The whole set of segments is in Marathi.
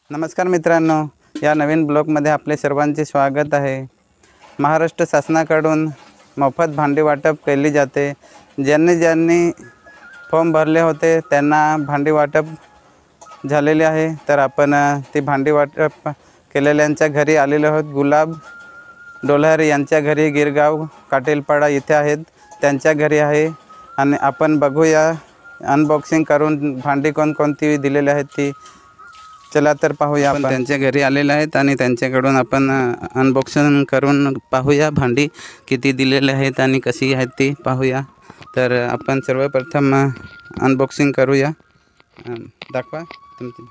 नमस्कार मित्रांनो, या नवीन ब्लॉगमध्ये आपले सर्वांचे स्वागत आहे। महाराष्ट्र शासनाकडून मोफत भांडी वाटप केली जाते। ज्यांनी फॉर्म भरले होते त्यांना भांडी वाटप झालेले आहे। तर आपण ती भांडी वाटप केलेल्यांच्या घरी आलेलो आहोत। गुलाब डोल्हारे यांच्या घरी गिरगाव काटेलपाडा इथे आहेत, त्यांच्या घरी आहे आणि आपण बघूया अनबॉक्सिंग करून भांडी कोणकोणती दिलेली आहेत ती। चला तर पाहूया। आपण त्यांच्या घरी आलेले आहेत आणि त्यांच्याकडून आपण अनबॉक्सिंग करून पाहूया भांडी किती दिलेले आहेत आणि कशी आहेत ती पाहूया। तर आपण सर्वप्रथम अनबॉक्सिंग करूया। दाखवा तुमची।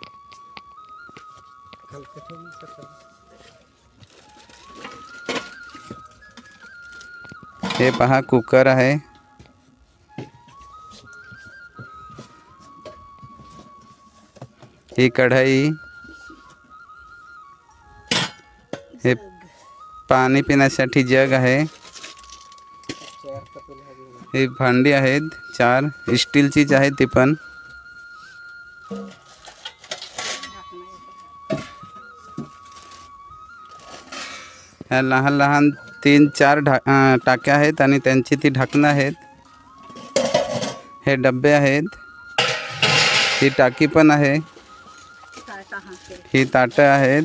हे पहा कुकर आहे, ही कढाई, हे पाणी पिण्यासाठी जग आहे, हे भांडी आहेत 4 स्टीलचीच आहेत ती पण। ह्या लहान लहान 3-4 टाक्या आहेत आणि त्यांची ती ढाकणं आहेत। हे डब्बे आहेत, ही टाकी पण आहे, ही ताटं आहेत,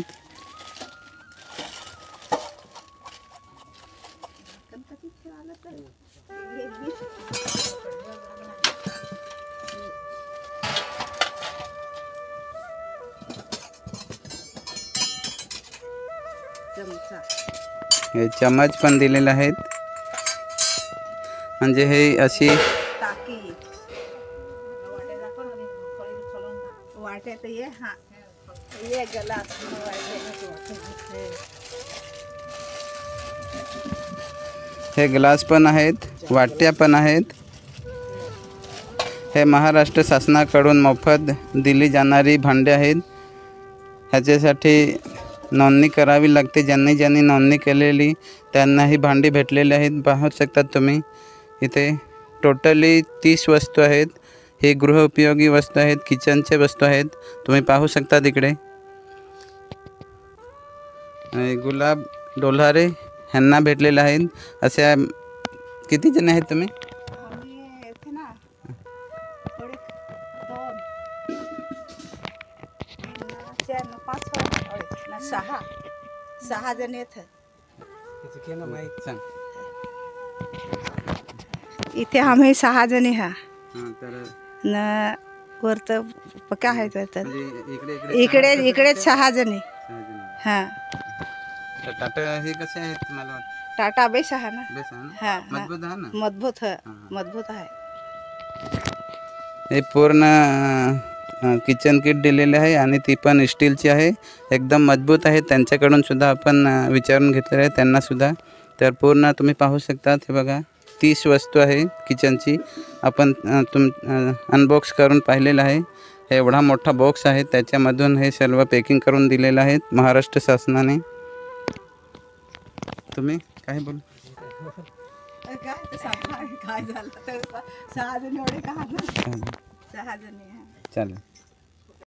हे चम्मच पण दिलेले आहेत। म्हणजे हे अशी हे ग्लास पण आहेत, वाट्या पण आहेत। हे महाराष्ट्र शासनाकडून मोफत दिली जाणारी भांडी आहेत। ह्याच्यासाठी नोंदणी करावी लागते। ज्यांनी नोंदणी केलेली त्यांना ही भांडी भेटलेली आहेत। पाहू शकता तुम्ही इथे टोटली 30 वस्तू आहेत। हे गृहोपयोगी वस्तू आहेत, किचनचे वस्तू आहेत, तुम्ही पाहू शकता तिकडे। गुलाब डोल्हारे ह्यांना भेटलेले आहेत। अशा किती जण आहेत तुम्ही? सहा जण येत इथे आम्ही 6 जणी हा न वरत पक्का आहे तर इकडे 6 जणी। हा टाटा हे कसे आहेत तुम्हाला वाटतं? टाटा बेस आहे ना, बेस आहे ना? हा मजबूत आहे ना? मजबूत आहे। हे पूर्ण किचन किट दिलेले आहे आणि ती पण स्टीलची आहे, एकदम मजबूत आहे। त्यांच्याकडून सुद्धा आपण विचारून घेतलेलं आहे त्यांना सुद्धा। तर पूर्ण तुम्ही पाहू शकता, हे बघा 30 वस्तू आहे किचनची। आपण अनबॉक्स करून पाहिलेलं आहे। हे एवढा मोठा बॉक्स आहे, त्याच्यामधून हे सर्व पॅकिंग करून दिलेलं आहे महाराष्ट्र शासनाने। तुम्ही काय बोल? काय झालं तर 6 जणी एवढे का? 6 जणी चालेल।